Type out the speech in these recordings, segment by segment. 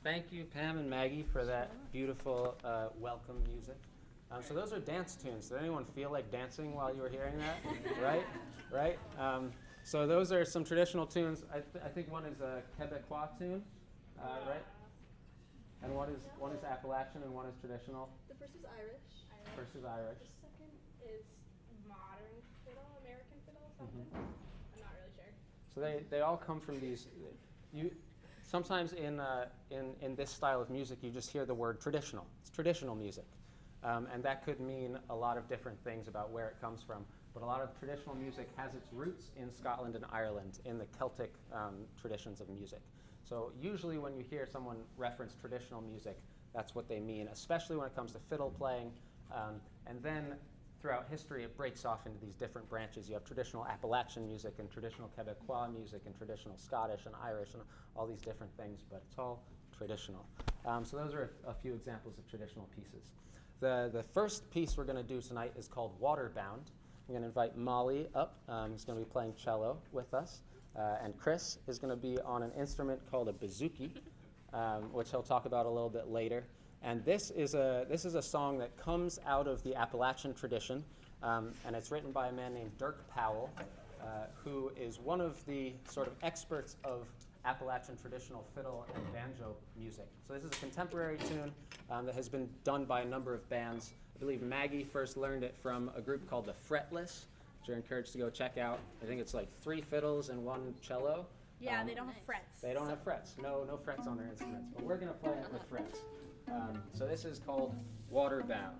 Thank you, Pam and Maggie, for that beautiful welcome music. So those are dance tunes. Did anyone feel like dancing while you were hearing that? Right? So those are some traditional tunes. I think one is a Quebecois tune, right? And one is Appalachian and one is traditional. The first is Irish. First is Irish. The second is modern fiddle, American fiddle, something. I'm not really sure. So they all come from these. Sometimes in this style of music, you just hear the word traditional. It's traditional music. And that could mean a lot of different things about where it comes from. But a lot of traditional music has its roots in Scotland and Ireland, in the Celtic traditions of music. So usually when you hear someone reference traditional music, that's what they mean, especially when it comes to fiddle playing. And then throughout history, it breaks off into these different branches. You have traditional Appalachian music and traditional Quebecois music and traditional Scottish and Irish and all these different things, but it's all traditional. So those are a few examples of traditional pieces. The first piece we're going to do tonight is called Waterbound. I'm going to invite Molly up, who's going to be playing cello with us. And Chris is going to be on an instrument called a bouzouki, which he'll talk about a little bit later. And this is a song that comes out of the Appalachian tradition, and it's written by a man named Dirk Powell, who is one of the sort of experts of Appalachian traditional fiddle and banjo music. So this is a contemporary tune that has been done by a number of bands. I believe Maggie first learned it from a group called the Fretless, which you're encouraged to go check out. I think it's like 3 fiddles and 1 cello. Yeah, they don't have frets. They don't have frets. No frets on their instruments. But we're going to play it with frets. So this is called Waterbound.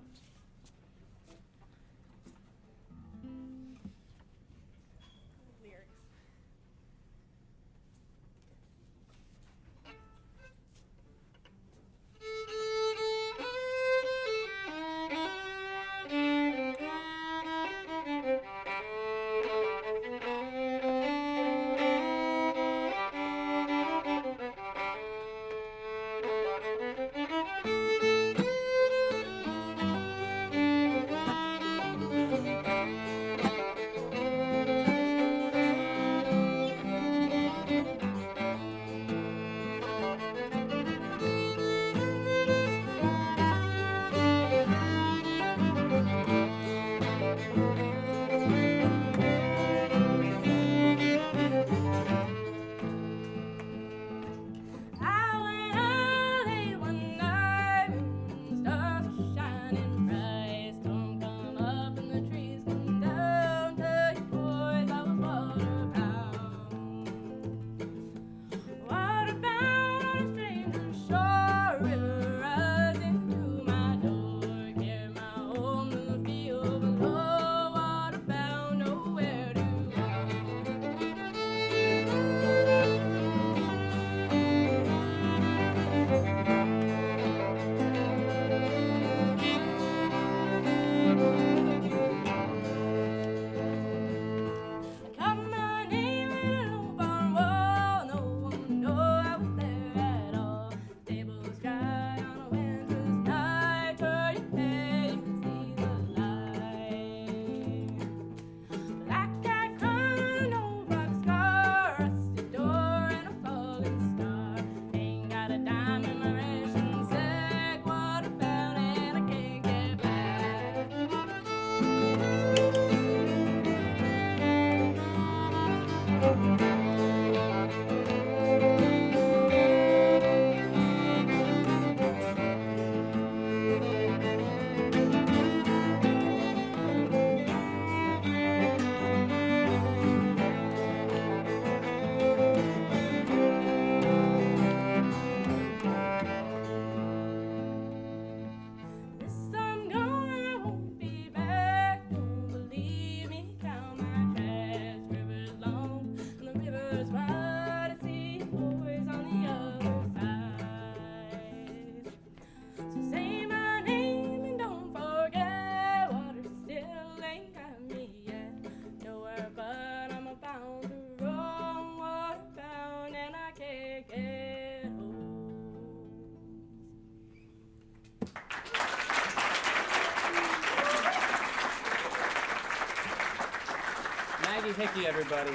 Happy Hickey, everybody.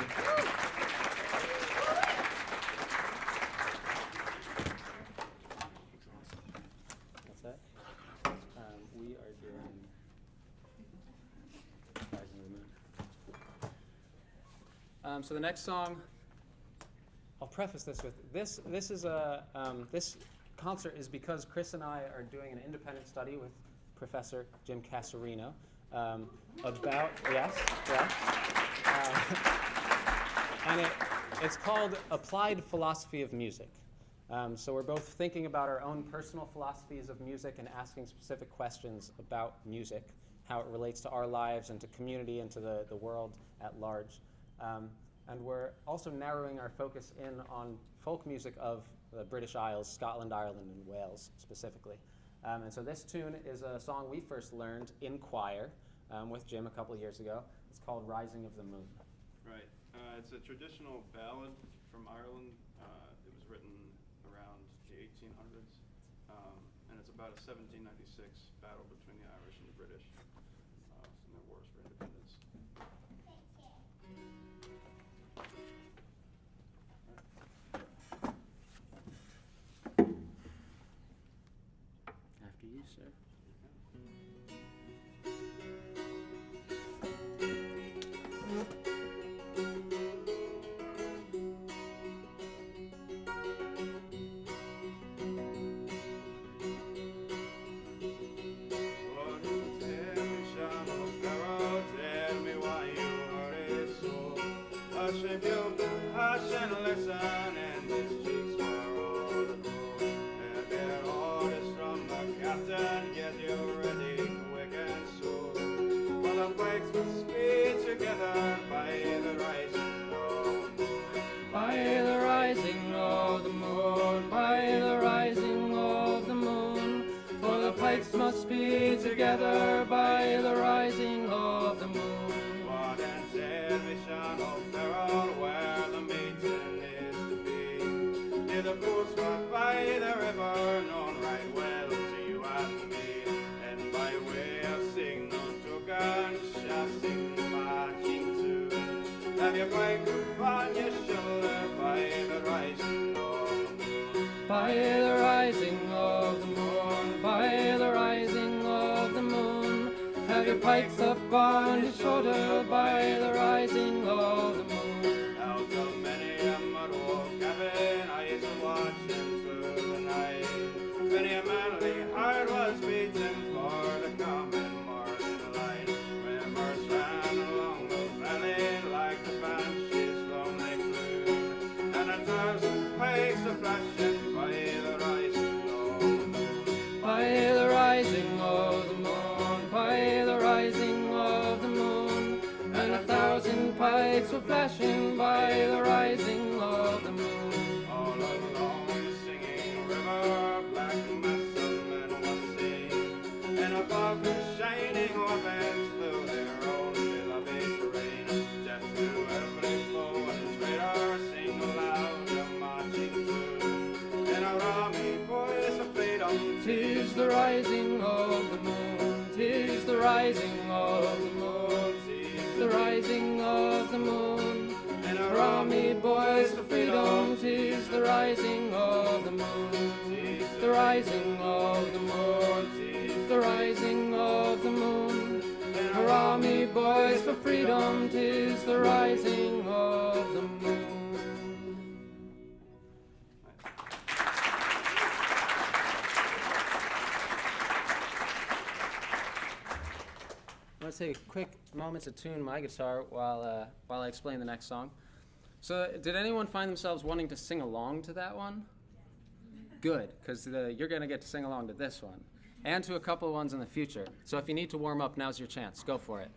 What's that? We are doing Rising of the Moon. So the next song, I'll preface this with this. This concert is because Chris and I are doing an independent study with Professor Jim Casarino about and it's called Applied Philosophy of Music. So we're both thinking about our own personal philosophies of music and asking specific questions about music, how it relates to our lives and to community and to the world at large. And we're also narrowing our focus in on folk music of the British Isles, Scotland, Ireland, and Wales specifically. And so this tune is a song we first learned in choir with Jim a couple of years ago. It's called Rising of the Moon. Right. It's a traditional ballad from Ireland. It was written around the 1800s, and it's about a 1796 battle between the Irish and the British in their wars for independence. After you, sir. Hush and listen, and his cheeks were all aglow. And their orders from the captain, get you ready, quick and sure. For the wakes must be together by the rising of the moon. By the rising of the moon, by the rising of the moon. For the pikes must be together by the rising of the moon. What anticipation of Farewell, where the meeting is to be. Near the boats walk by the river, known right well to you and me. And by way of signal token, shall sing the marching tune. Have your bike upon your shoulder by the rising of the moon. By the rising of the moon, by the rising of the moon. Have your pikes up on your shoulder by the rising of the moon. Out of many a mud-wall cabin, eyes are watching through the night. Many a manly heart was beating for the coming morning light. Rivers ran along the valley like the banshee's lonely croon, and 1,000 pikes are flashing by the rising of the moon. By the rising of the moon, by the rising of the moon. And 1,000 pikes were flashing by the rising of the moon. All along the singing river, black mass of men was seen, and above the shining orbits flew their own beloved terrain. Death to every foe and traitor, sing aloud a marching tune. And our army boys of freedom, 'Tis the rising of the moon, 'tis the rising of the moon, 'tis the rising of the moon. and Our army boys for freedom, 'tis the rising of the moon, the rising of the moon, 'tis the rising of the moon. Our army boys for freedom, 'tis the rising of the moon. I'm going to take a quick moment to tune my guitar while I explain the next song. So did anyone find themselves wanting to sing along to that one? Good, because you're going to get to sing along to this one and to a couple of ones in the future. So if you need to warm up, now's your chance. Go for it.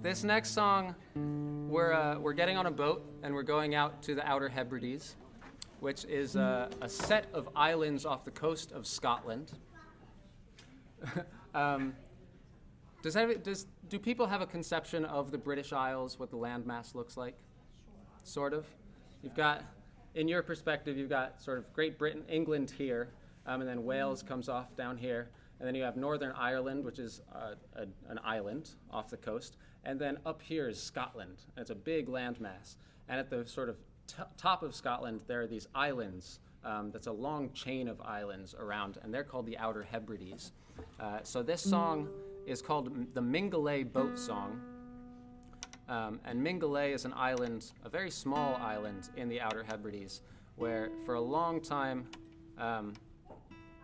This next song, we're getting on a boat and we're going out to the Outer Hebrides, which is a set of islands off the coast of Scotland. Do people have a conception of the British Isles, what the landmass looks like? Sort of. You've got, in your perspective, you've got sort of Great Britain, England here, and then Wales comes off down here. And then you have Northern Ireland, which is an island off the coast. And then up here is Scotland. And it's a big landmass. And at the sort of top of Scotland, there are these islands. That's a long chain of islands around, and they're called the Outer Hebrides. So this song is called the Mingulay Boat Song. And Mingulay is an island, a very small island in the Outer Hebrides, where for a long time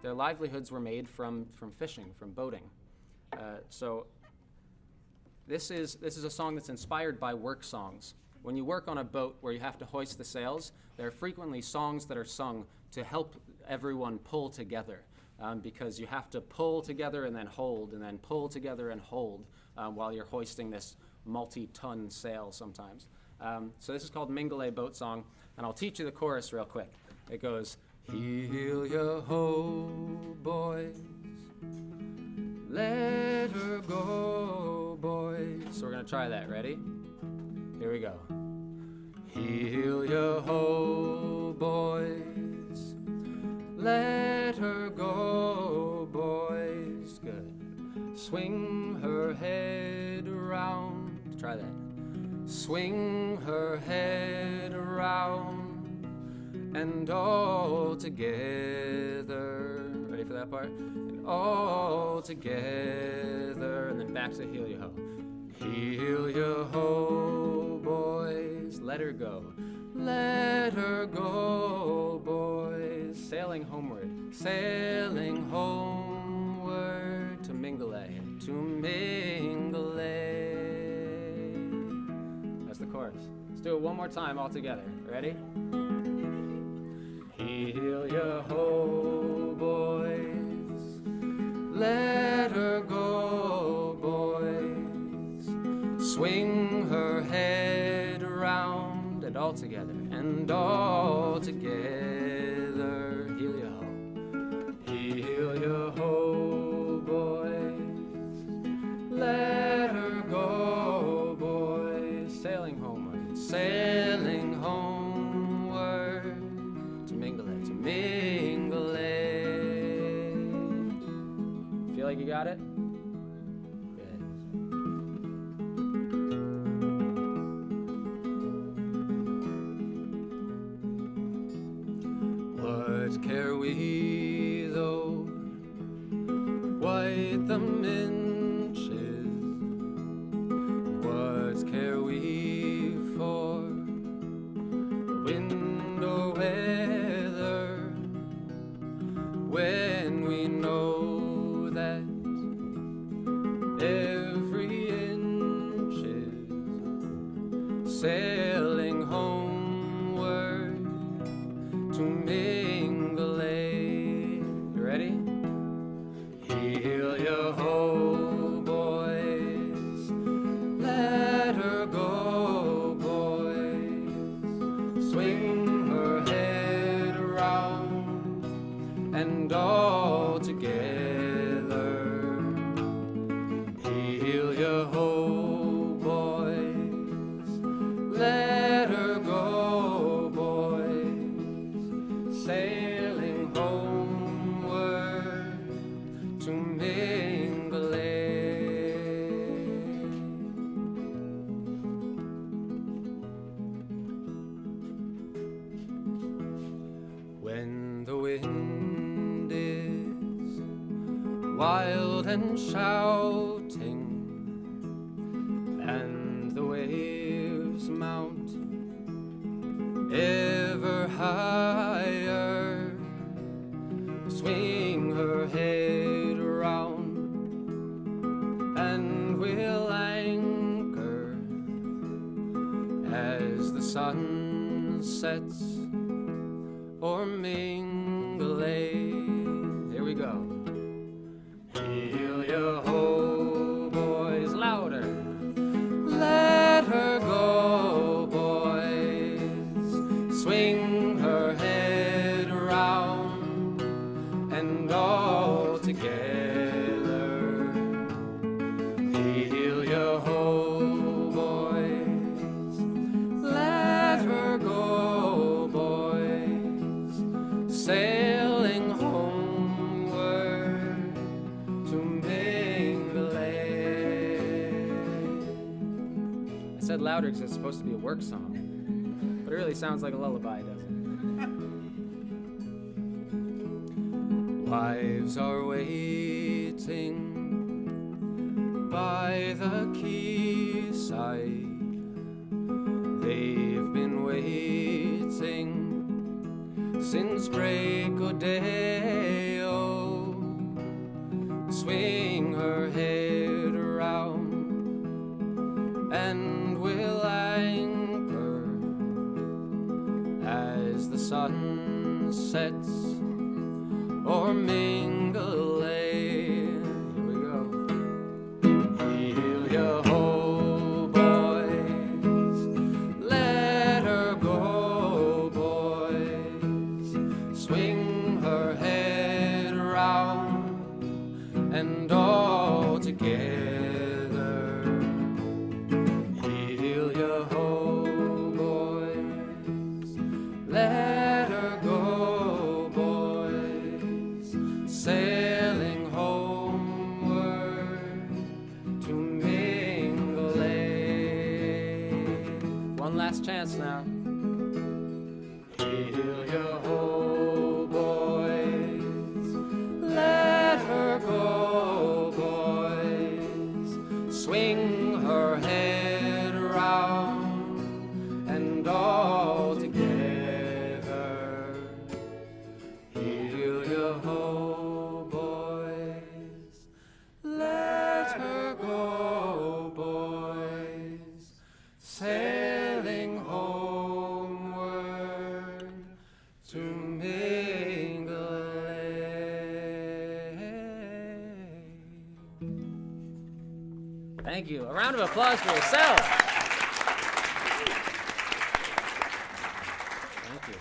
their livelihoods were made from fishing, from boating. So this is a song that's inspired by work songs. When you work on a boat where you have to hoist the sails, there are frequently songs that are sung to help everyone pull together, because you have to pull together and then pull together and hold while you're hoisting this multi-ton sail sometimes. So this is called Mingulay Boat Song, and I'll teach you the chorus real quick. It goes, heel-yo-ho, boys, let her go, boys. So we're going to try that. Ready? Here we go. Heel-yo-ho, boys, let her go, boys. Good. Swing her head around. Try that. Swing her head around. And all together. Ready for that part? And all together. And then back to heel-yo-ho. Heel-yo-ho, boys, let her go. Let her go, boys. Sailing homeward to Mingulay, to Mingulay. That's the chorus. Let's do it one more time all together. Ready? Heel-yo-ho, boys, let her go, boys. Swing her head around, and all together, heel-yo-ho. Heel-yo-ho, boys, let her go, boys. Sailing homeward to Mingulay, Feel like you got it? Good. What care we though white the minch is? What care we for wind or weather, when we know that every inch is sailing homeward to Mingulay. You ready? Heel-yo-ho, boys, let her go, boys. Swing her head around, and all together. Heel-yo-ho, boys, let her go, boys. Sailing homeward to Mingulay. When the wind is wild and shouting, and the waves mount ever higher, swing her head around, and we'll anchor as the sun sets or Mingulay. Here we go. Heel-yo-ho, boys, louder. Let her go, boys. Swing her head around, and all together. Heel-yo-ho, boys. Let her go, boys. said louder because it's supposed to be a work song. But it really sounds like a lullaby, doesn't it? Wives are waiting by the quayside. They've been waiting since break of day. Oh, swing her head around and we'll anchor as the sun sets or mingle. Here we go. Heel yo ho, boys. Let her go, boys. Swing her head around and all together. Heel yo ho, boys. Let her go, boys. Sailing homeward to mingle. One last chance now. Heel yo ho, boys. Let her go, boys. Swing her head around and all together. Heel yo ho, boys. Let her go, boys. Sailing homeward to mingle. Thank you. A round of applause for yourself. Thank you.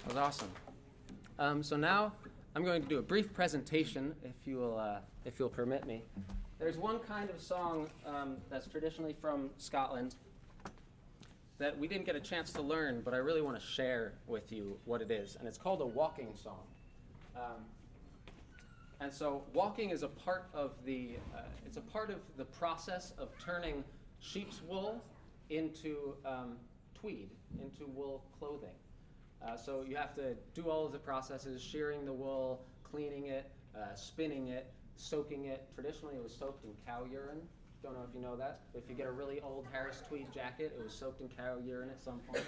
That was awesome. So now I'm going to do a brief presentation, if you'll permit me. There's one kind of song that's traditionally from Scotland that we didn't get a chance to learn, but I really want to share with you what it is, and it's called a walking song. And so walking is a part of the process of turning sheep's wool into tweed, into wool clothing. So you have to do all of the processes: shearing the wool, cleaning it, spinning it, soaking it. Traditionally, it was soaked in cow urine. Don't know if you know that. If you get a really old Harris tweed jacket, it was soaked in cow urine at some point.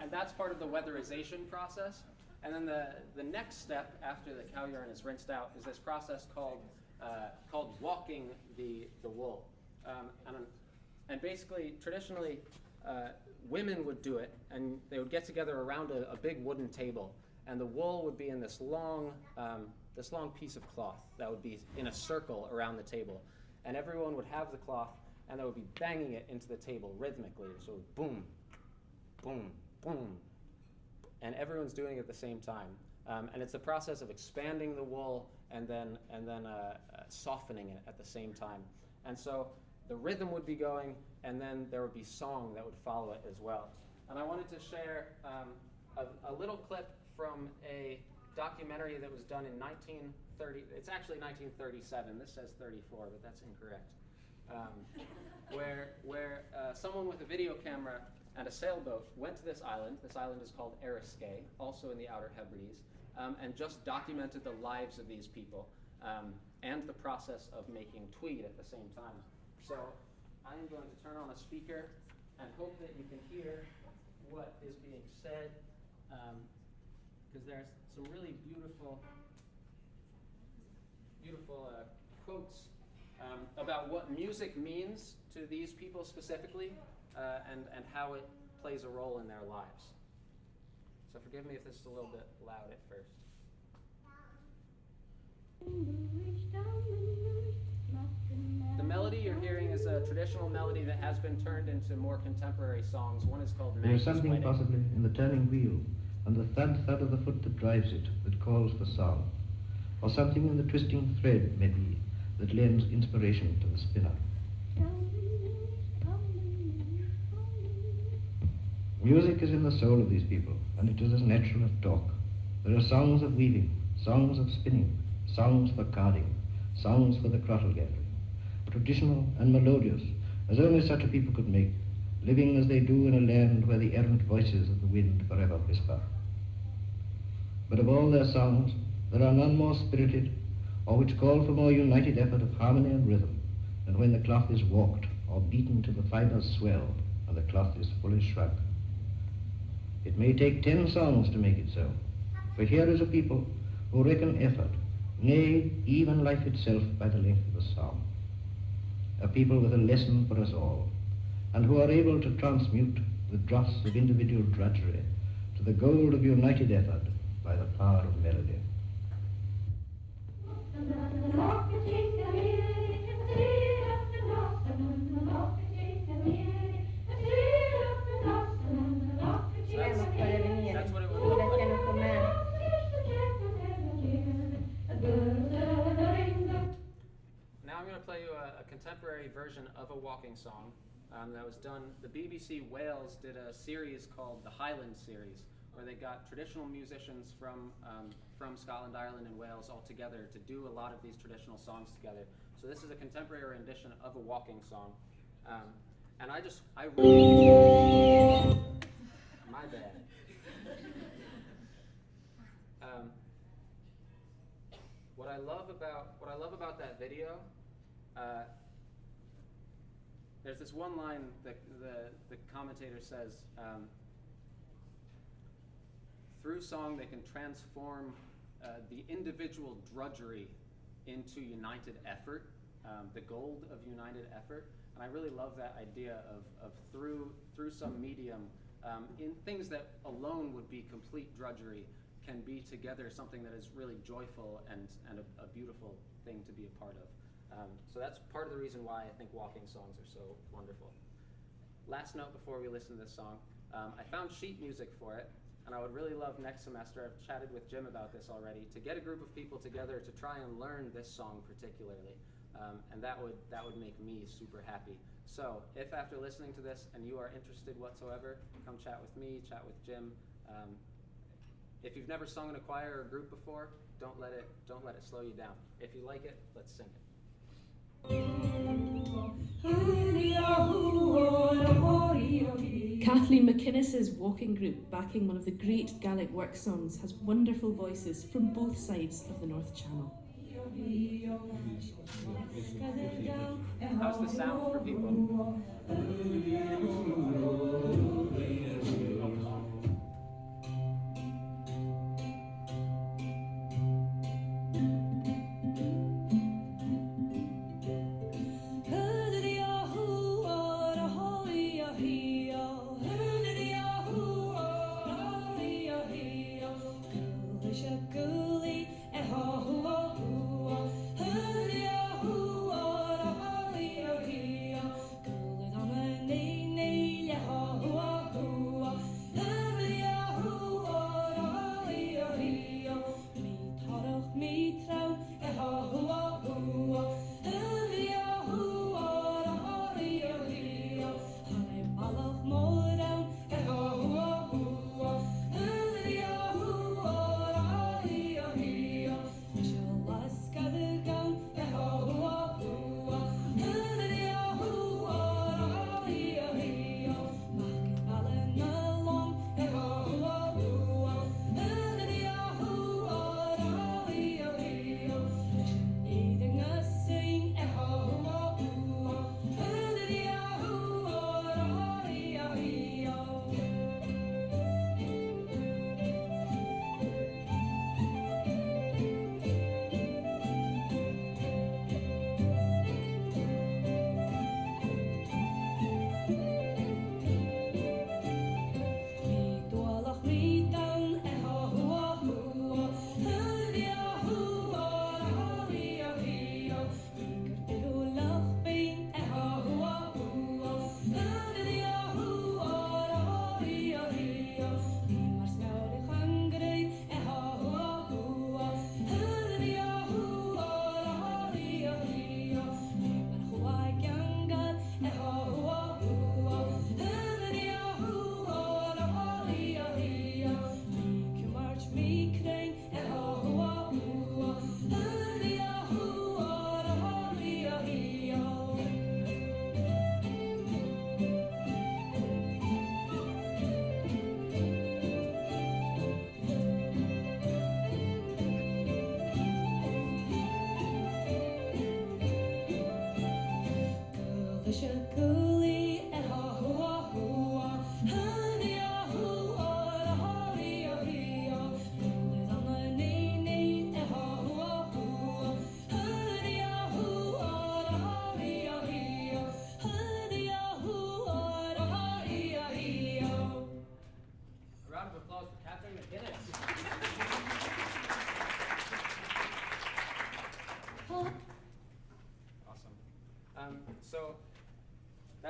And that's part of the weatherization process. And then the next step after the cow urine is rinsed out is this process called walking the wool. And basically, traditionally, women would do it, and they would get together around a big wooden table, and the wool would be in this long piece of cloth that would be in a circle around the table, and everyone would have the cloth, and they would be banging it into the table rhythmically. So boom, boom, boom, and everyone's doing it at the same time. And it's a process of expanding the wool and then softening it at the same time. And so the rhythm would be going, and then there would be song that would follow it as well. And I wanted to share a little clip from a documentary that was done in 1930. It's actually 1937. This says 34, but that's incorrect. Where someone with a video camera and a sailboat went to this island. This island is called Eriskay, also in the Outer Hebrides, and just documented the lives of these people and the process of making tweed at the same time. So I am going to turn on a speaker and hope that you can hear what is being said, because there's some really beautiful quotes about what music means to these people specifically, and how it plays a role in their lives. So forgive me if this is a little bit loud at first. The melody you're hearing is a traditional melody that has been turned into more contemporary songs. One is called There is Maggie's something Wedding. possibly in the turning wheel and the thud of the foot that drives it that calls for song, or something in the twisting thread, maybe, that lends inspiration to the spinner. Music is in the soul of these people, and it is as natural as talk. There are songs of weaving, songs of spinning, songs for carding, songs for the crottle gathering, traditional and melodious, as only such a people could make, living as they do in a land where the errant voices of the wind forever whisper. But of all their songs, there are none more spirited, or which call for more united effort of harmony and rhythm, than when the cloth is walked, or beaten till the fibers swell, and the cloth is fully shrunk. It may take 10 songs to make it so, for here is a people who reckon effort, nay, even life itself, by the length of a song. A people with a lesson for us all, and who are able to transmute the dross of individual drudgery to the gold of united effort by the power of melody. That's what it would look like. Now I'm going to play you a contemporary version of a walking song that was done. The BBC Wales did a series called the Highland Series, where they got traditional musicians from Scotland, Ireland, and Wales all together to do a lot of these traditional songs together. So this is a contemporary rendition of a walking song. And I really, my bad. What I love about that video, there's this one line that the commentator says, through song they can transform the individual drudgery into united effort, the gold of united effort. And I really love that idea of through some medium, in things that alone would be complete drudgery, can be together something that is really joyful and a beautiful thing to be a part of. So that's part of the reason why I think walking songs are so wonderful. Last note before we listen to this song, I found sheet music for it, and I would really love next semester, I've chatted with Jim about this already, to get a group of people together to try and learn this song particularly. And that would make me super happy. So if after listening to this and you are interested whatsoever, come chat with me, chat with Jim. If you've never sung in a choir or group before, don't let it slow you down. If you like it, let's sing it. Kathleen McInnes's walking group, backing one of the great Gaelic work songs, has wonderful voices from both sides of the North Channel. How's the sound for people?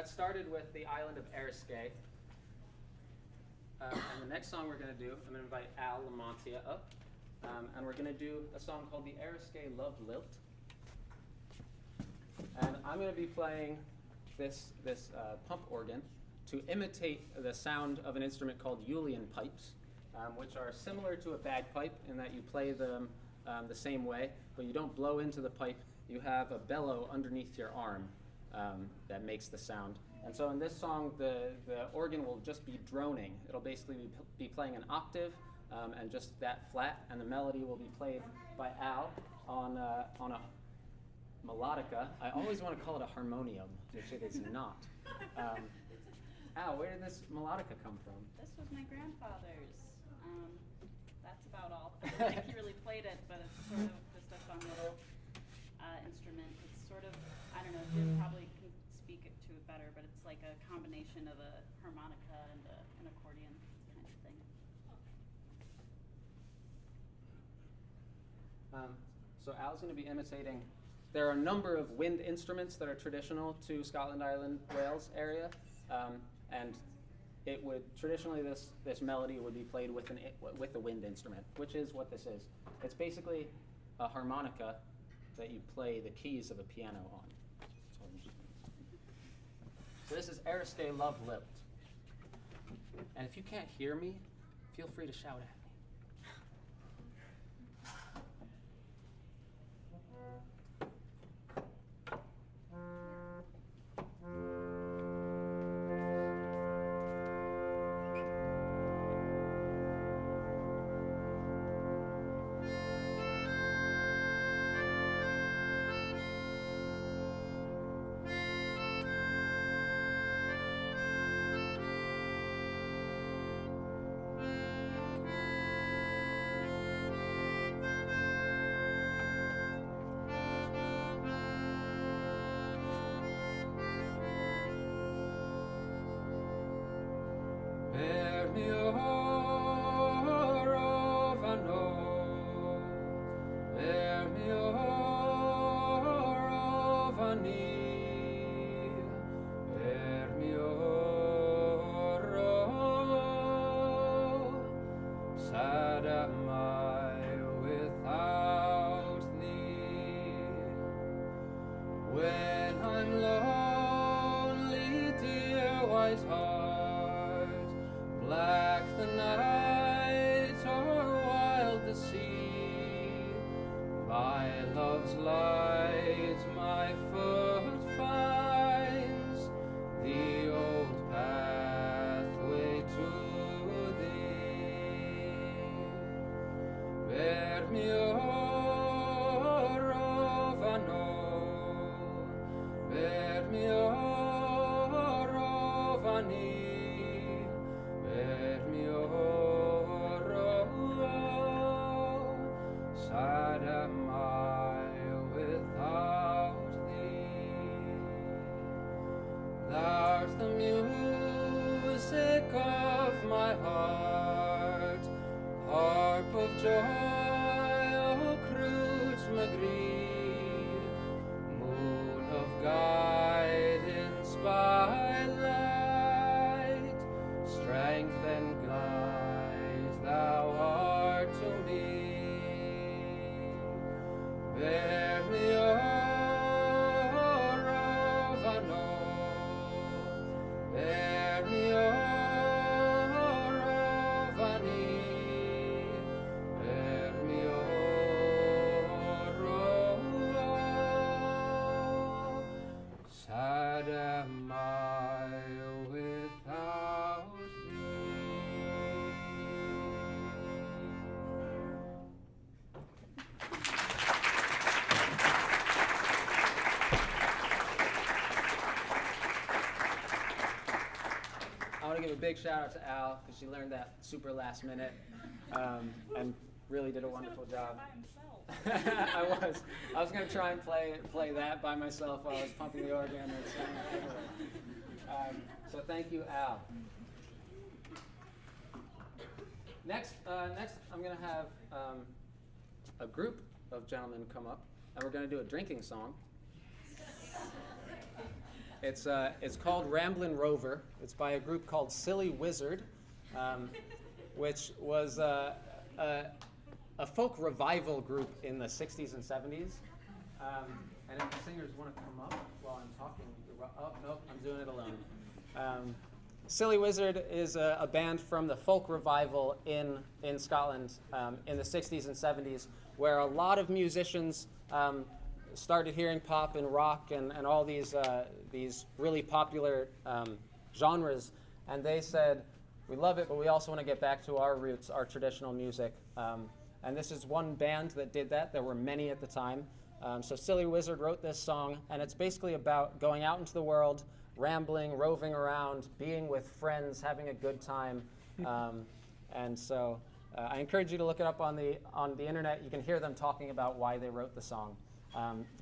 that started with the island of Eriskay. And the next song we're going to do, I'm going to invite Al Lamontia up. And we're going to do a song called the Eriskay Love Lilt. And I'm going to be playing this pump organ to imitate the sound of an instrument called Julian pipes, which are similar to a bagpipe in that you play them the same way, but you don't blow into the pipe. You have a bellow underneath your arm that makes the sound. And so in this song, the organ will just be droning. It'll basically be playing an octave and just that flat, and the melody will be played by Al on a melodica. I always want to call it a harmonium, which it is not. Al, where did this melodica come from? This was my grandfather's. That's about all. I don't think he really played it, but it's sort of just a fun little instrument. It's sort of, I don't know, Jim probably can speak to it better, but it's like a combination of a harmonica and an accordion kind of thing. So Al's going to be imitating. There are a number of wind instruments that are traditional to Scotland, Ireland, Wales area, and it would traditionally this melody would be played with a wind instrument, which is what this is. It's basically a harmonica that you play the keys of a piano on. So this is Eriskay Love Lilt. And if you can't hear me, feel free to shout at me. I want to give a big shout out to Al because she learned that super last minute and really did a wonderful job. I was going to try and play that by myself while I was pumping the organ and singing. So thank you, Al. Next, I'm going to have a group of gentlemen come up, and we're going to do a drinking song. It's called Ramblin' Rover. It's by a group called Silly Wizard, which was a folk revival group in the 60s and 70s. And if the singers want to come up while I'm talking, oh, no, I'm doing it alone. Silly Wizard is a band from the folk revival in Scotland in the 60s and 70s, where a lot of musicians started hearing pop and rock and all these really popular genres, and they said, we love it, but we also want to get back to our roots, our traditional music. And this is one band that did that. There were many at the time. So Silly Wizard wrote this song, and it's basically about going out into the world, rambling, roving around, being with friends, having a good time. And so I encourage you to look it up on the internet. You can hear them talking about why they wrote the song.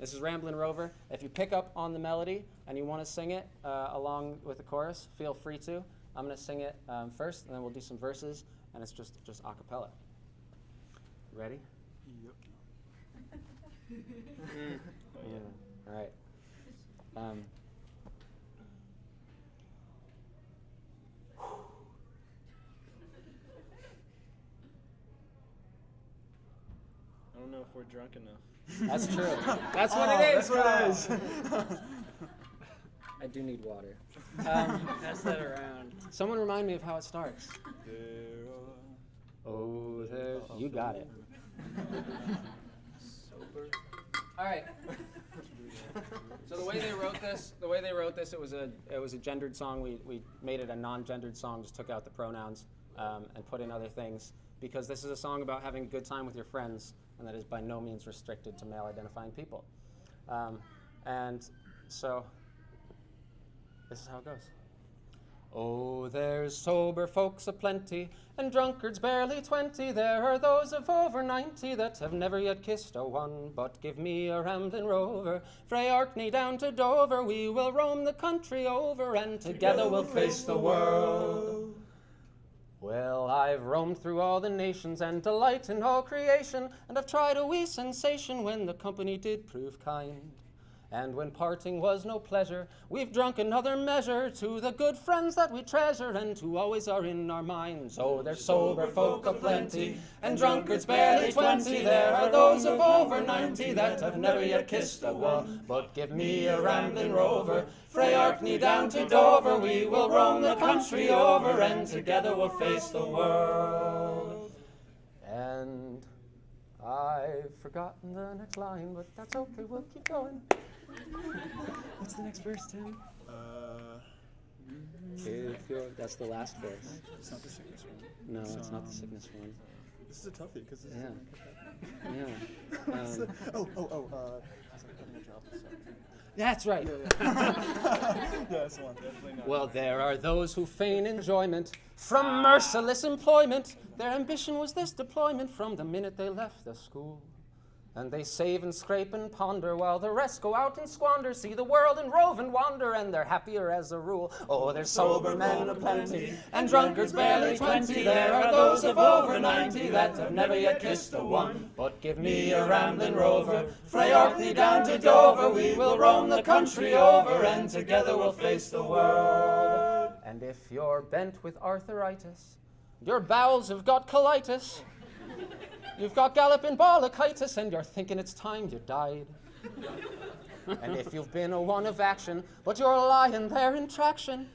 This is Ramblin' Rover. If you pick up on the melody and you want to sing it along with the chorus, feel free to. I'm going to sing it first, and then we'll do some verses, and it's just a cappella. Ready? Yep. Yeah. All right. I don't know if we're drunk enough. That's true. That's what it is. That's what it is. I do need water. Pass that around. Someone remind me of how it starts. You got it. Sober. All right. So the way they wrote this, it was a gendered song. We made it a non-gendered song, just took out the pronouns and put in other things, because this is a song about having a good time with your friends, and that is by no means restricted to male-identifying people. And so this is how it goes. Oh, there's sober folks aplenty, and drunkards barely 20. There are those of over 90 that have never yet kissed a one. But give me a ramblin' rover, frae Orkney down to Dover. We will roam the country over, and together we'll face the world. Well, I've roamed through all the nations and delight in all creation, and I've tried a wee sensation when the company did prove kind. And when parting was no pleasure, we've drunk another measure to the good friends that we treasure and who always are in our minds. Oh, there's sober folk aplenty, and drunkards barely 20. There are those of over 90 that have never yet kissed a one. But give me a ramblin' rover, frae Orkney down to Dover. We will roam the country over, and together we'll face the world. And I've forgotten the next line, but that's okay, we'll keep going. What's the next verse, Tim? That's the last verse. It's not the sickness one. No, it's not the sickness one. This is a toughie because this Yeah. Yeah. is. It's like putting a drop of sugar. That's right. Yeah, that's the one. Definitely not. Well, there are those who feign enjoyment from merciless employment. Their ambition was this deployment from the minute they left the school. And they save and scrape and ponder while the rest go out and squander, see the world and rove and wander, and they're happier as a rule. Oh, there's sober men aplenty, and drunkards barely 20. There are those of over 90 that have never yet kissed a one. But give me a ramblin' rover, frae Orkney down to Dover. We will roam the country over, and together we'll face the world. And if you're bent with arthritis, your bowels have got colitis, you've got galloping bronchitis, and you're thinking it's time you died. And if you've been a one of action, but you're lying there in traction,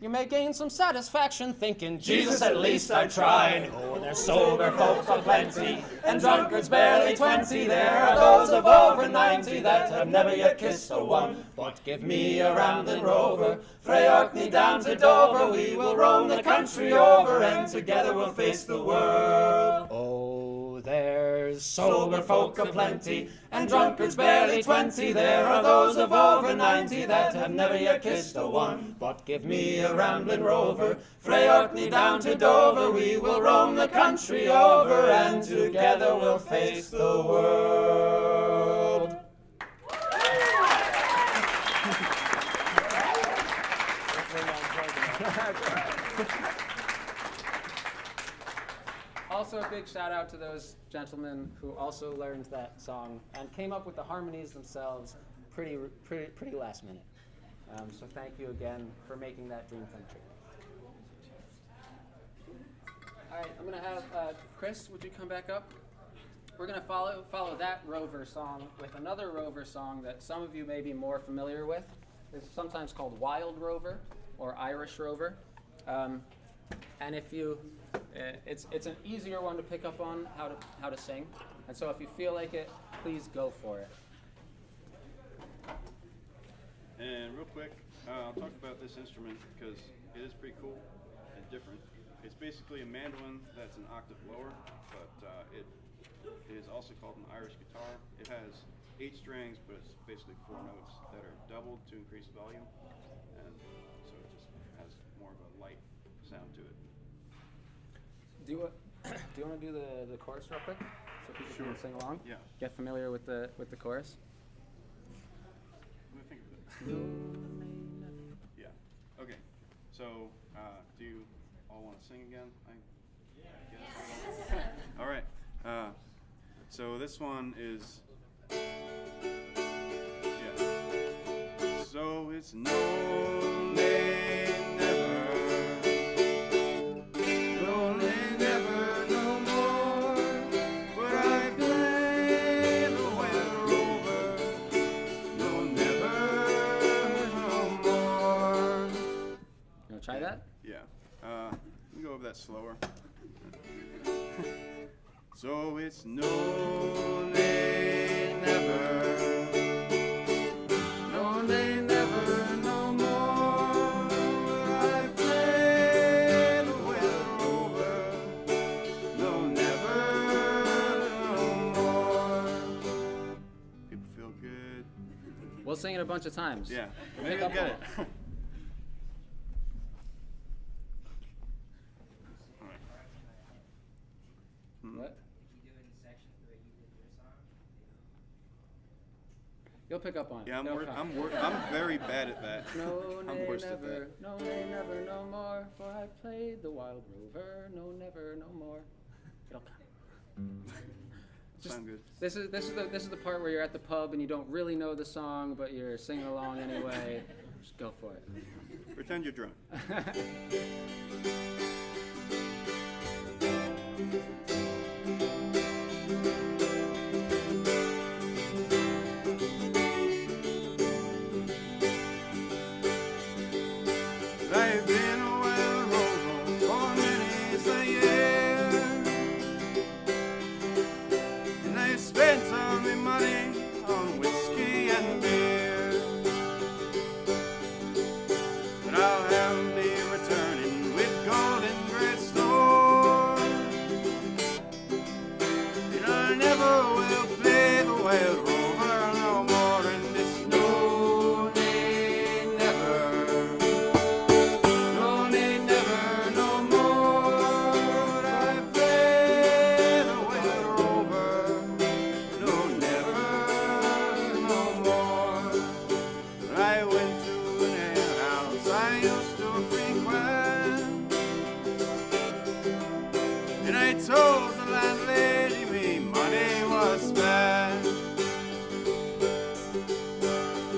you may gain some satisfaction thinking, Jesus, at least I tried. Oh, there's sober folk aplenty, and drunkards barely 20. There are those of over 90 that have never yet kissed a one. But give me a ramblin' rover, frae Orkney down to Dover. We will roam the country over, and together we'll face the world. Oh, there's sober folk aplenty, and drunkards barely 20. There are those of over 90 that have never yet kissed a one. But give me a ramblin' rover, frae Orkney down to Dover. We will roam the country over, and together we'll face the world. Also, a big shout out to those gentlemen who also learned that song and came up with the harmonies themselves pretty last minute. So thank you again for making that dream come true. All right, I'm going to have Chris, would you come back up? We're going to follow that Rover song with another Rover song that some of you may be more familiar with. It's sometimes called Wild Rover or Irish Rover. And if you, it's an easier one to pick up on how to sing. And so if you feel like it, please go for it. And real quick, I'll talk about this instrument because it is pretty cool and different. It's basically a mandolin that's an octave lower, but it is also called an Irish guitar. It has 8 strings, but it's basically 4 notes that are doubled to increase volume, and so it just has more of a light sound to it. Do you want to do the chorus real quick so people Sure. can sing along? Yeah. Get familiar with the chorus. Let me think of it. Yeah. Okay. So, do you all want to sing again? Yeah. All right. So this one is. Yeah. So it's no, nay, never. No, nay, never, no more. But I play the weather over. No, never, no more. You want to try that? Yeah. Let me go over that slower. So it's no, nay, never. No, nay, never, no more. I play the weather over. No, never, no more. People feel good. We'll sing it a bunch of times. Yeah. We'll Maybe pick I'll up get on it. it. All right. What? You'll pick up on it. Yeah, It'll come. I'm very bad at that. No, I'm nay, worst at never, that. no, nay, never, no more, for I've played the wild rover. No, never, no more. It'll come. Just- Sound good. This is the part where you're at the pub and you don't really know the song, but you're singing along anyway. Just go for it. Pretend you're drunk. I've been a wild rover for many's a year, and I've spent all my money on whiskey and beer. But I'll have me returning with gold and great store, and I never will play the wild rover no more. And it's no, nay, never. No, nay, never, no more. I play the weather over. No, never, no more. I went to an alehouse I used to frequent, and I told the landlady me money was spent.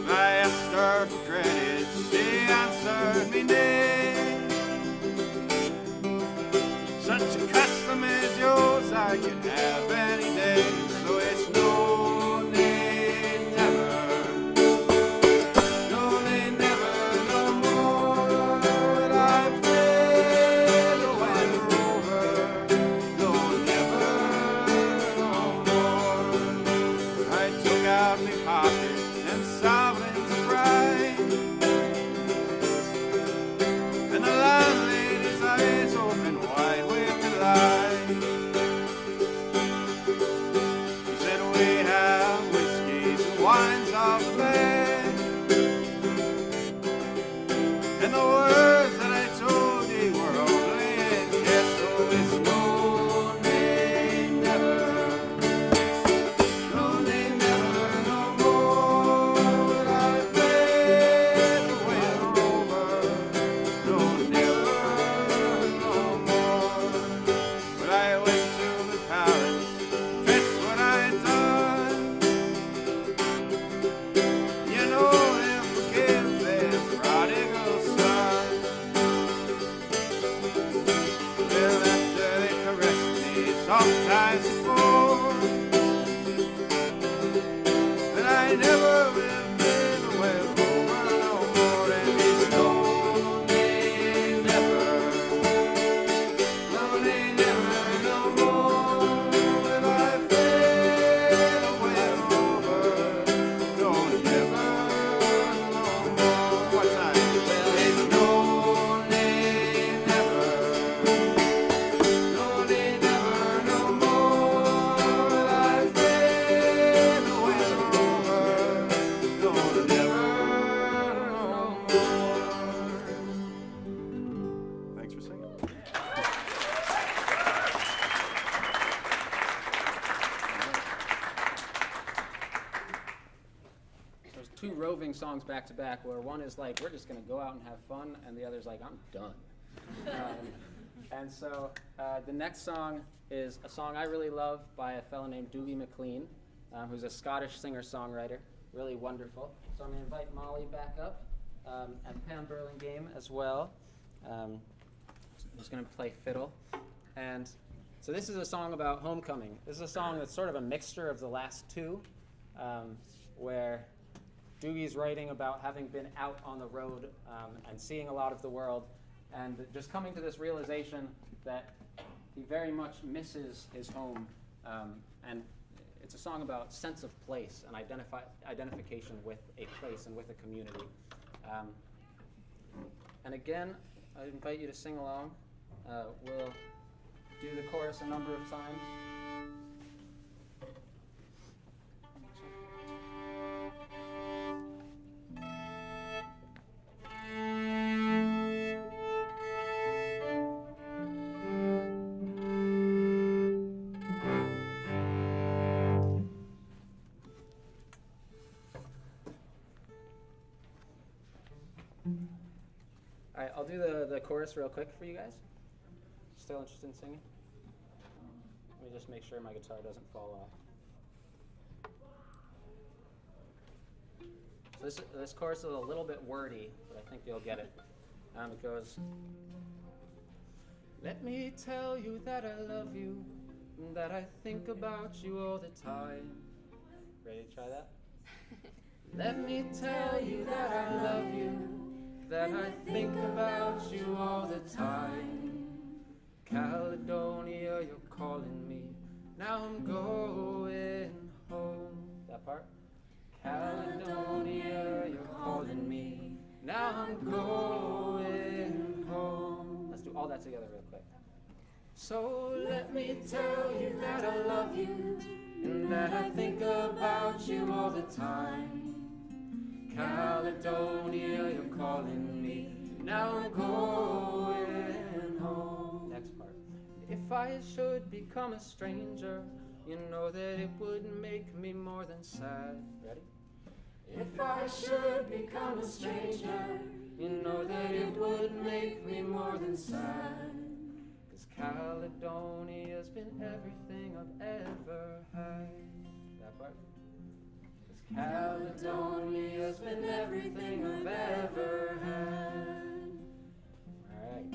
I asked her for credit, she answered me nay. Such a custom as yours I can have any day. So it's no, nay, never. No, nay, never, no more. But I play the weather over. No, never, no more. I took out my pocket and sovereigns of pride, and the landlady's eyes open wide with delight. moving songs back to back, where one is like, we're just going to go out and have fun, and the other's like, I'm done. And so the next song is a song I really love by a fellow named Dougie MacLean, who's a Scottish singer-songwriter, really wonderful. So I'm going to invite Molly back up, and Pam Burlingame as well, who's going to play fiddle. And so this is a song about homecoming. This is a song that's sort of a mixture of the last two, where Doogie's writing about having been out on the road and seeing a lot of the world, and just coming to this realization that he very much misses his home. And it's a song about sense of place and identification with a place and with a community. And again, I invite you to sing along. We'll do the chorus a number of times. All right, I'll do the chorus real quick for you guys. Still interested in singing? Let me just make sure my guitar doesn't fall off. So this chorus is a little bit wordy, but I think you'll get it. It goes, let me tell you that I love you, that I think about you all the time. Ready to try that? Let me tell you that I love you, that I think about you all the time. Caledonia, you're calling me, now I'm going home. That part? Caledonia, you're calling me, now I'm going home. Let's do all that together real quick. So let me tell you that I love you, and that I think about you all the time. Caledonia, you're calling me, now I'm going home. Next part. If I should become a stranger, you know that it would make me more than sad. Ready? If I should become a stranger, you know that it would make me more than sad. 'Cause Caledonia's been everything I've ever had. That part? Caledonia's been everything I've ever had. All right.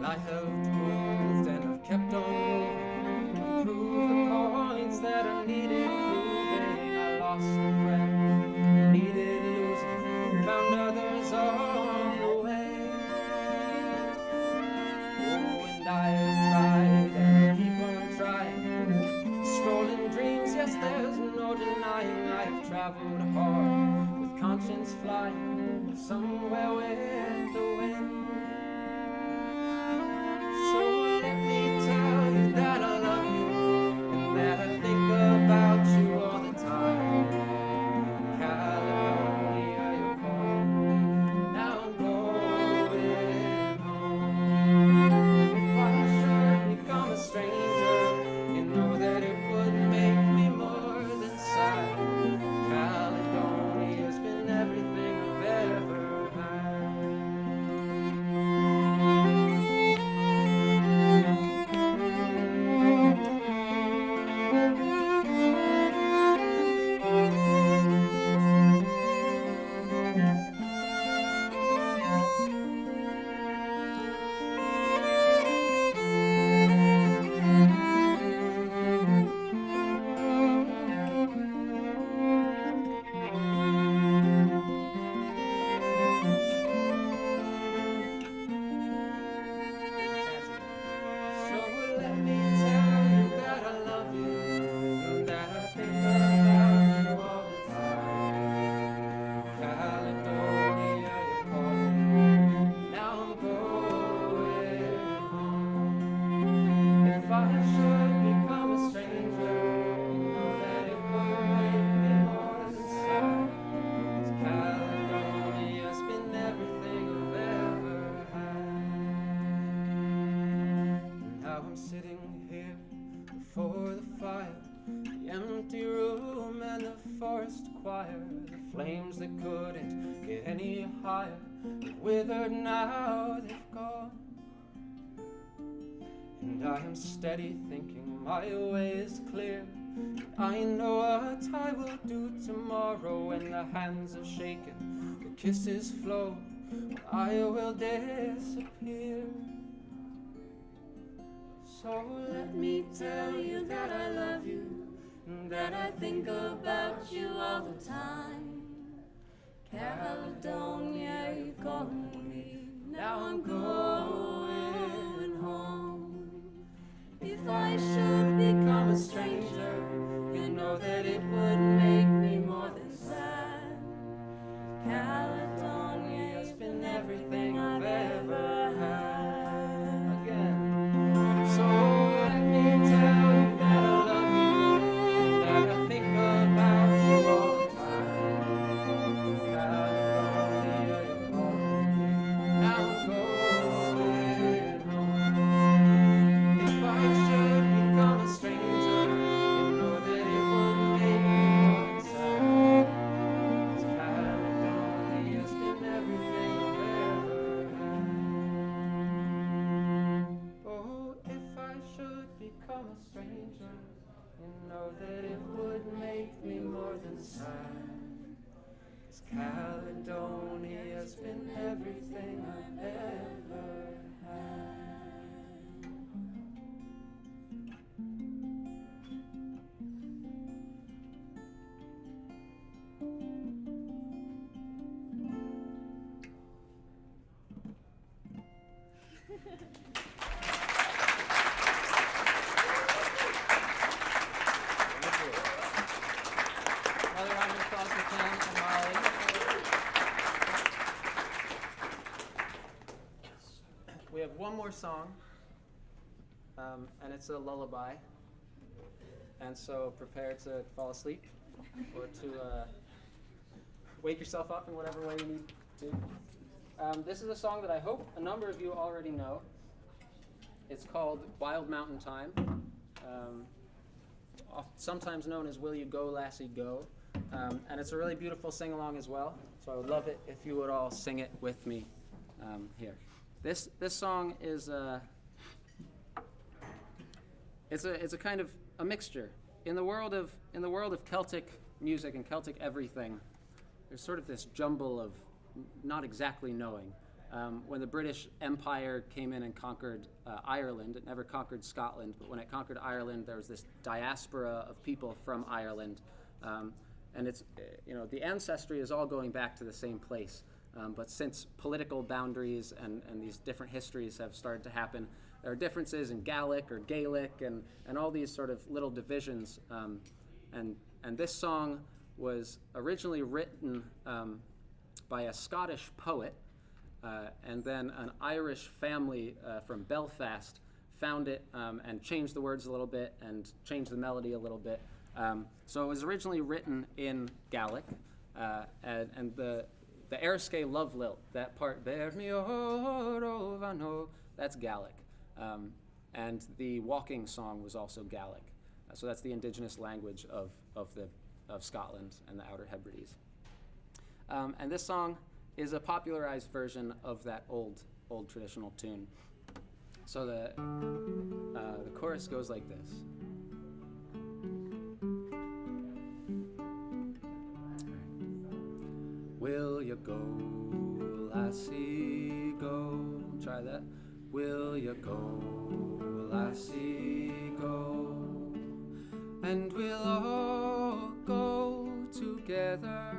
And I have moved and I've kept on moving, I've proved the points that I needed proving. I lost a friend, needed losing, found others on the way. Oh, and I have tried and I keep on trying. Stolen dreams, yes, there's no denying. I have traveled hard with conscience flying somewhere with the wind. So let me tell you that I love you and that I think about you all the time. Caledonia, you're calling. Now I'm going home. If I should become a stranger, you know that it would make me more than sad. Caledonia's been everything I've ever had. So let me tell you that I love you and that I think about you all the time. Caledonia, you're calling. Now I'm going home. If I should become a stranger, you know that it would make me more than sad. 'Cause Caledonia's been everything I've ever had. Now I'm sitting here before the fire, the empty room and the forest choir, the flames that couldn't get any higher, they've withered now, they've gone. And I am steady thinking my way is clear. I know what I will do tomorrow when the hands are shaken, the kisses flow, I will disappear. So let me tell you that I love you and that I think about you all the time. Caledonia, you're calling me. Now I'm going home. If I should become a stranger, you know that it would make me more than sad. Caledonia's been everything I've ever had. Again. So let me tell you that I love you, that I think about you all the time. Caledonia, you're calling me. Now I'm going home. If I should become a stranger, you know that it would make me more than sad. 'Cause Caledonia's been everything I've ever had. Oh, if I should become a stranger, you know that it would make me more than sad. 'Cause Caledonia's been everything I've ever had. Another round of applause for Ken and Molly. We have one more song, and it's a lullaby. And so prepare to fall asleep or to wake yourself up in whatever way you need to. This is a song that I hope a number of you already know. It's called Wild Mountain Time, sometimes known as Will You Go, Lassie Go. And it's a really beautiful sing-along as well, so I would love it if you would all sing it with me here. This song is it's a kind of a mixture in the world of Celtic music and Celtic everything. There's sort of this jumble of not exactly knowing. When the British Empire came in and conquered Ireland, it never conquered Scotland, but when it conquered Ireland, there was this diaspora of people from Ireland. And it's, the ancestry is all going back to the same place. But since political boundaries and these different histories have started to happen, there are differences in Gaelic or Gaelic and all these sort of little divisions. And this song was originally written by a Scottish poet, and then an Irish family from Belfast found it and changed the words a little bit and changed the melody a little bit. So it was originally written in Gaelic, and the Erskine Love Lilt, that part, that's Gaelic. And the walking song was also Gaelic. So that's the indigenous language of Scotland and the Outer Hebrides. And this song is a popularized version of that old traditional tune. So the chorus goes like this. Will you go, lassie, go? Try that. Will you go, lassie, go? And we'll all go together.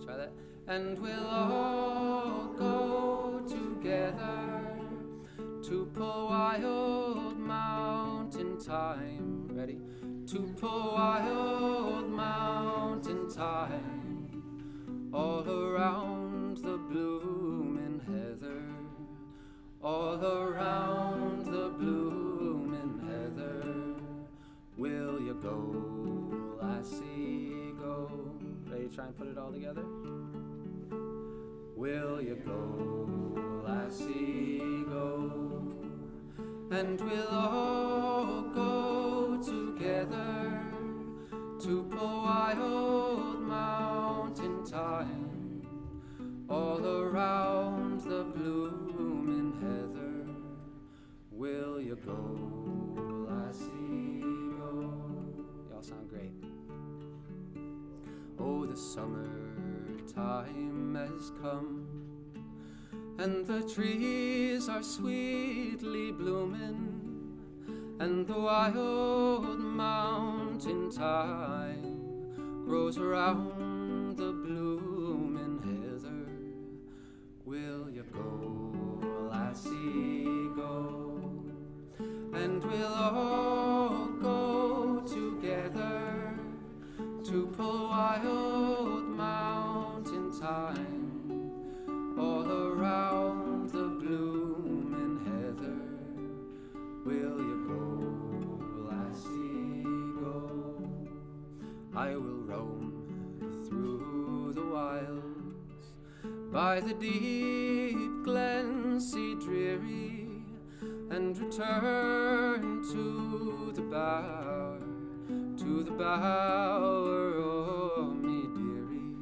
Try that. And we'll all go together to pull wild mountain thyme. Ready? To pull wild mountain thyme all around the bloomin' heather, all around the bloomin' heather. Will you go, lassie, go? Ready to try and put it all together? Will you go, lassie, go? And we'll all go together to pull wild mountain thyme all around the bloomin' heather. Will you go, lassie, go? Y'all sound great. Oh, the summertime has come, and the trees are sweetly blooming, and the wild mountain thyme grows around the bloomin' heather. Will you go, lassie, go? And we'll all go together to pull wild mountain thyme all around the bloomin' heather. Will you go, lassie, go? I will roam through the wilds by the deep glens sea dreary, and return to the bower, oh me dearie.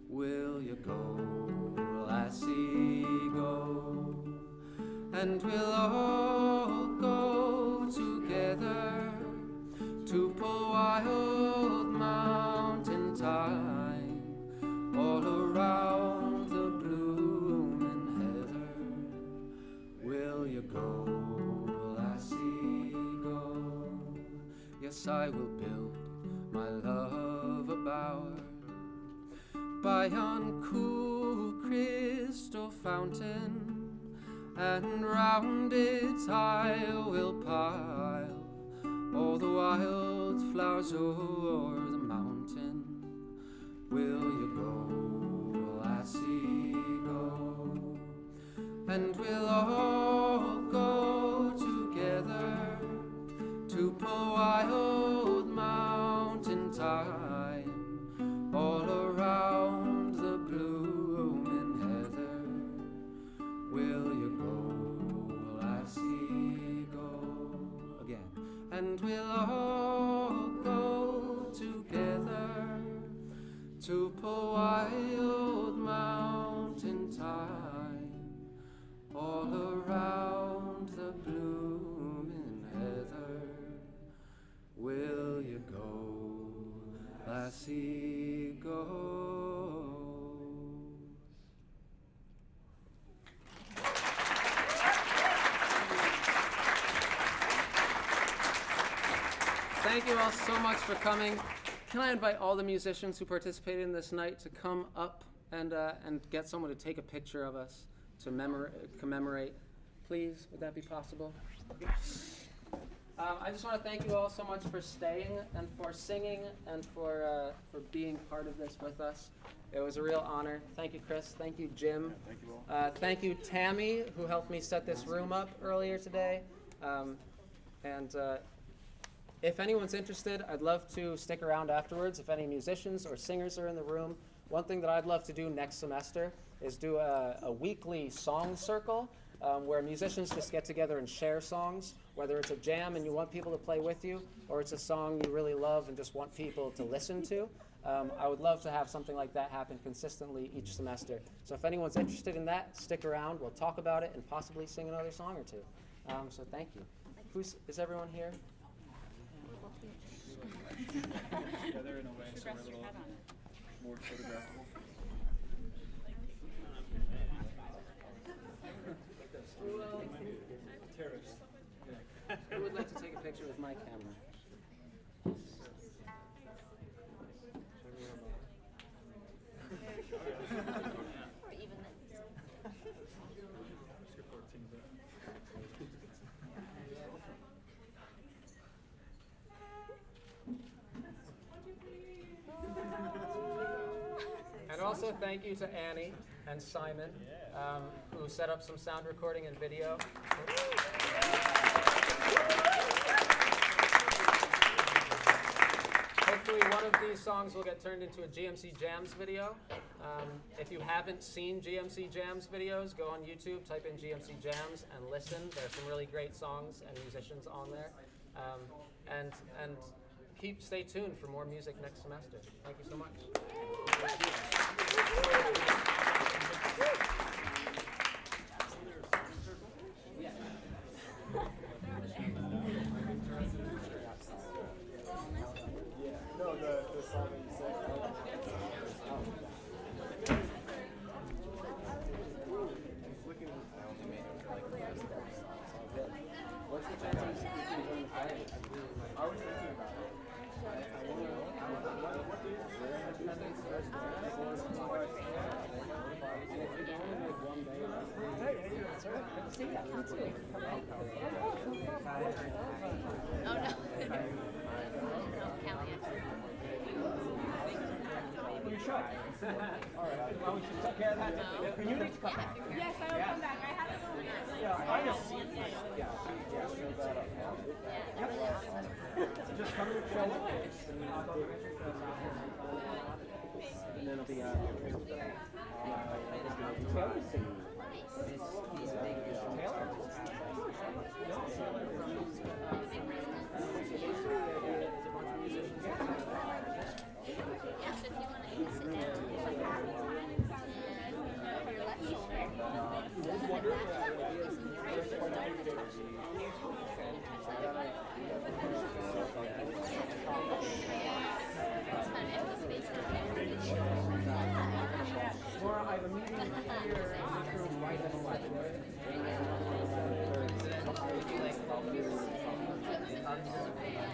Will you go, lassie, go? And we'll all go together to pull wild mountain thyme all around the bloomin' heather. Will you go, lassie, go? Yes, I will build my love a bower by yon cool crystal fountain, and round it I will pile all the wild flowers o'er the mountain. Will you go, lassie, go? And we'll all go together to pull wild mountain thyme all around the bloomin' heather. Will you go, lassie, go? Again. And we'll all go together to pull wild mountain thyme all around the bloomin' heather. Will you go, lassie, go? Thank you all so much for coming. Can I invite all the musicians who participated in this night to come up and get someone to take a picture of us to commemorate? Please, would that be possible? Yes. I just want to thank you all so much for staying and for singing and for being part of this with us. It was a real honor. Thank you, Chris. Thank you, Jim. Yeah, thank you all. Thank you, Tammy, who helped me set this room up earlier today. If anyone's interested, I'd love to stick around afterwards. If any musicians or singers are in the room, one thing that I'd love to do next semester is do a weekly song circle where musicians just get together and share songs, whether it's a jam and you want people to play with you, or it's a song you really love and just want people to listen to. I would love to have something like that happen consistently each semester. So if anyone's interested in that, stick around. We'll talk about it and possibly sing another song or two. So thank you. Is everyone here? Yeah, they're in a way, so we're a little more photographable. Terrorist. Who would like to take a picture with my camera? Or even then. And also thank you to Annie and Simon, who set up some sound recording and video. Hopefully one of these songs will get turned into a GMC Jams video. If you haven't seen GMC Jams videos, go on YouTube, type in GMC Jams and listen. There's some really great songs and musicians on there. And stay tuned for more music next semester. Thank you so much. No, the song that you said. What's the chance you can join the party? I was thinking about it. Oh no. Well, we should take care of that. You need to come back. Yes, I will come back. I have it over here. Yeah, I just just come and show up. And then it'll be If you want to sit down, your left shoulder.